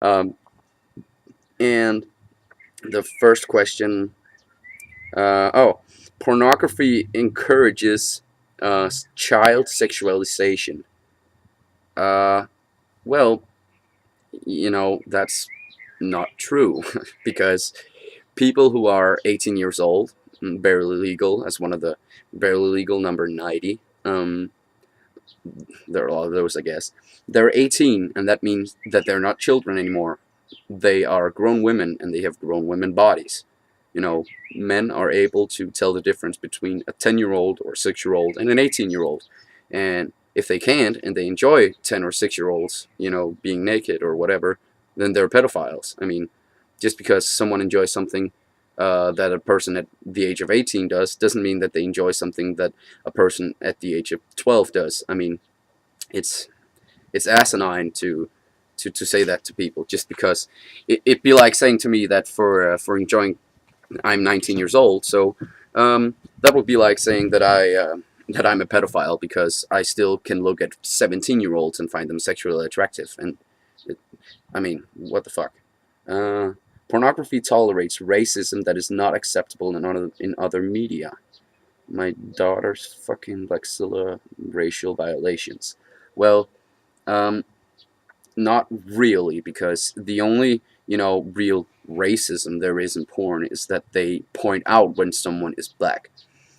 Um, and the first question, oh, pornography encourages child sexualization. Uh, well, that's not true because people who are 18 years old, barely legal, as one of the barely legal number 90, there are a lot of those, I guess. They're 18, and that means that they're not children anymore. They are grown women, and they have grown women bodies. Men are able to tell the difference between a 10-year-old or 6-year-old and an 18-year-old. And if they can't, and they enjoy 10 or 6-year-olds, being naked or whatever, then they're pedophiles. I mean, just because someone enjoys something that a person at the age of 18 does, doesn't mean that they enjoy something that a person at the age of 12 does. I mean, it's it's asinine to say that to people just because it'd be like saying to me that for enjoying, I'm 19 years old, so that would be like saying that I'm a pedophile because I still can look at 17-year-olds and find them sexually attractive. And it, I mean, what the fuck? Uh, Pornography tolerates racism that is not acceptable in other media. My daughter's fucking Lexilla racial violations. Well, um, not really, because the only, real racism there is in porn is that they point out when someone is black.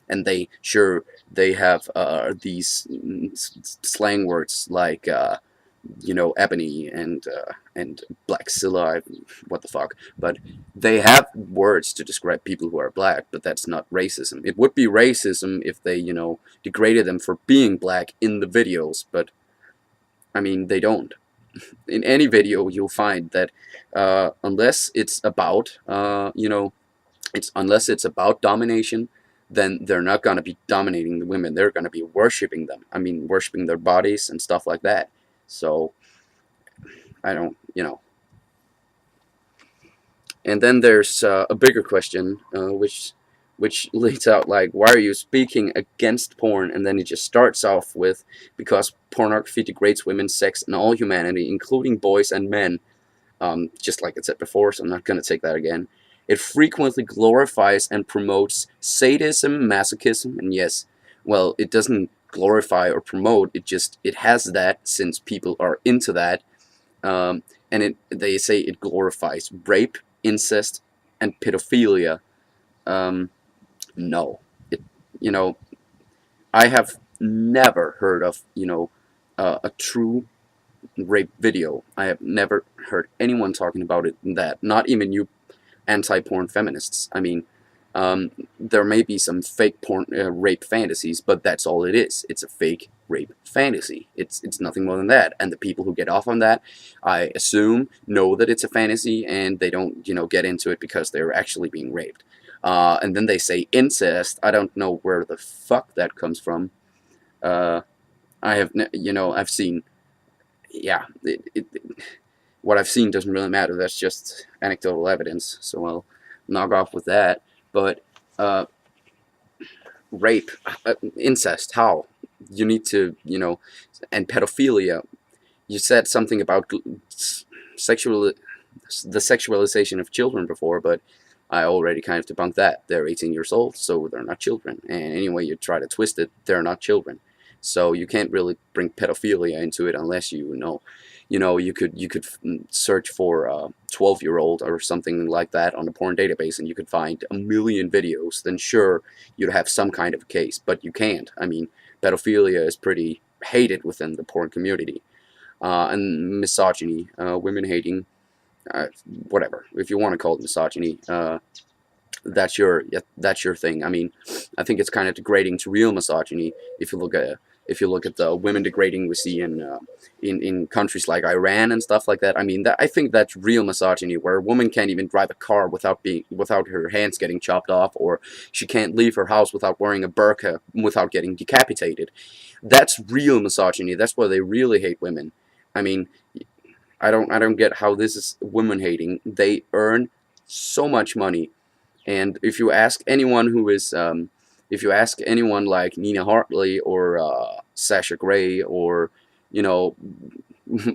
And they have these slang words like ebony and blackzilla, what the fuck. But they have words to describe people who are black, but that's not racism. It would be racism if they degraded them for being black in the videos, but I mean, they don't. In any video you'll find that unless it's about unless it's about domination, then they're not going to be dominating the women. They're going to be worshiping them. I mean, worshiping their bodies and stuff like that. So I don't, and then there's a bigger question, which leads out like, why are you speaking against porn? And then it just starts off with, because pornography degrades women's sex and all humanity, including boys and men, just like I said before, so I'm not going to take that again. It frequently glorifies and promotes sadism, masochism, and yes, well, it doesn't glorify or promote, it has that since people are into that. And they say it glorifies rape, incest, and pedophilia. Um, no, it you know I have never heard of a true rape video. I have never heard anyone talking about it in that. Not even you anti-porn feminists. I mean, there may be some fake porn rape fantasies, but that's all it is. It's a fake rape fantasy. It's nothing more than that. And the people who get off on that, I assume, know that it's a fantasy, and they don't get into it because they're actually being raped. And then they say incest. I don't know where the fuck that comes from. Uh, I've seen, yeah, what I've seen doesn't really matter. That's just anecdotal evidence. So I'll knock off with that. But uh, rape, incest, how? You need to, and pedophilia. You said something about sexual, the sexualization of children before, but I already kind of debunked that. They're 18 years old, so they're not children. And anyway you try to twist it, they're not children. So you can't really bring pedophilia into it unless you could search for a 12-year-old or something like that on a porn database, and you could find a million videos. Then sure, you'd have some kind of a case, but you can't. I mean, pedophilia is pretty hated within the porn community, and misogyny, women hating, uh, whatever. If you want to call it misogyny, that's your thing. I mean, I think it's kind of degrading to real misogyny if you look at the women degrading we see in countries like Iran and stuff like that. I mean, I think that's real misogyny, where a woman can't even drive a car without her hands getting chopped off, or she can't leave her house without wearing a burqa without getting decapitated. That's real misogyny. That's why they really hate women. I mean, I don't get how this is women hating. They earn so much money, and if you ask anyone like Nina Hartley or Sasha Grey or you know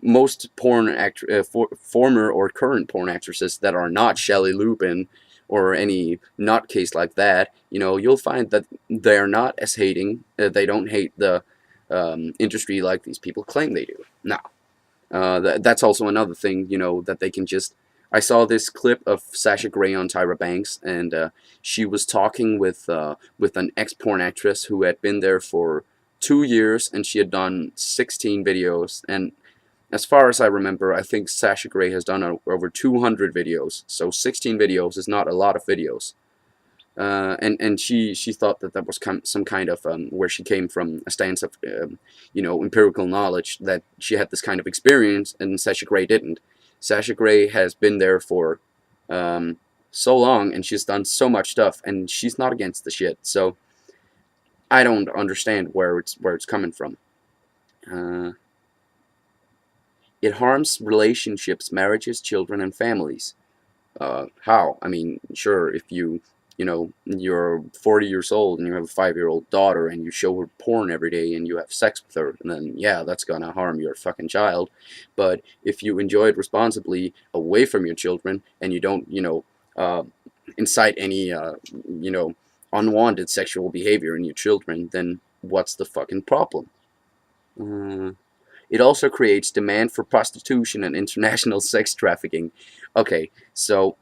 most former or current porn actresses that are not Shelley Lupin or any nutcase like that, you'll find that they're not as hating. They don't hate the industry like these people claim they do. Now, that's also another thing, that they can just. I saw this clip of Sasha Grey on Tyra Banks, and she was talking with an ex porn actress who had been there for 2 years, and she had done 16 videos. And as far as I remember, I think Sasha Grey has done over 200 videos. So 16 videos is not a lot of videos. And she thought that was some kind of where she came from a stance of empirical knowledge, that she had this kind of experience and Sasha Grey didn't. Sasha Grey has been there for so long, and she's done so much stuff, and she's not against the shit. So I don't understand where it's coming from. Uh, it harms relationships, marriages, children, and families. How? I mean, sure, if you're 40 years old and you have a 5-year-old daughter and you show her porn every day and you have sex with her, and then yeah, that's gonna harm your fucking child. But if you enjoy it responsibly away from your children and you don't, incite any, unwanted sexual behavior in your children, then what's the fucking problem? Uh, it also creates demand for prostitution and international sex trafficking. Okay, so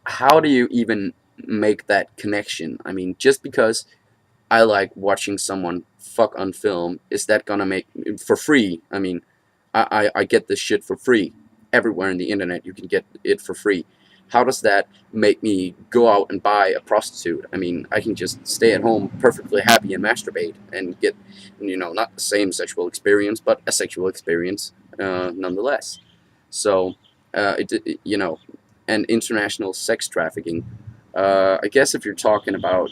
how do you even make that connection? I mean, just because I like watching someone fuck on film, is that gonna make for free? I mean, I get this shit for free. Everywhere on the internet, you can get it for free. How does that make me go out and buy a prostitute? I mean, I can just stay at home perfectly happy and masturbate and get, not the same sexual experience, but a sexual experience nonetheless. So, and international sex trafficking. I guess if you're talking about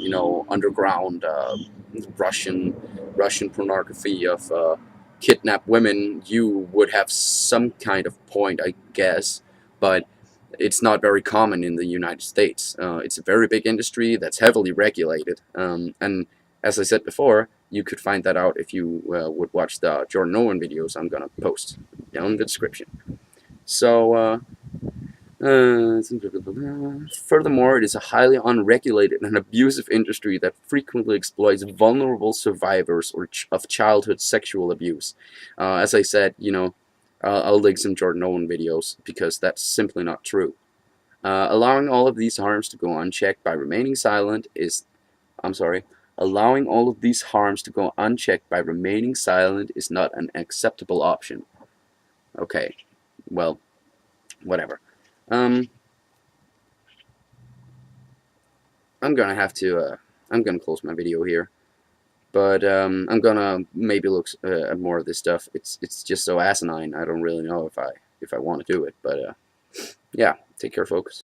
underground Russian Russian pornography of kidnapped women, you would have some kind of point, I guess, but it's not very common in the United States. It's a very big industry that's heavily regulated, and as I said before, you could find that out if you would watch the Jordan Owen videos I'm gonna post down in the description. So. Furthermore, it is a highly unregulated and abusive industry that frequently exploits vulnerable survivors of childhood sexual abuse. As I said, I'll link some Jordan Owen videos because that's simply not true. Allowing all of these harms to go unchecked by remaining silent is, I'm sorry, allowing all of these harms to go unchecked by remaining silent is not an acceptable option. Okay, well, whatever. Um, I'm gonna have to. I'm gonna close my video here, but I'm gonna maybe look at more of this stuff. It's just so asinine. I don't really know if I want to do it, but yeah. Take care, folks.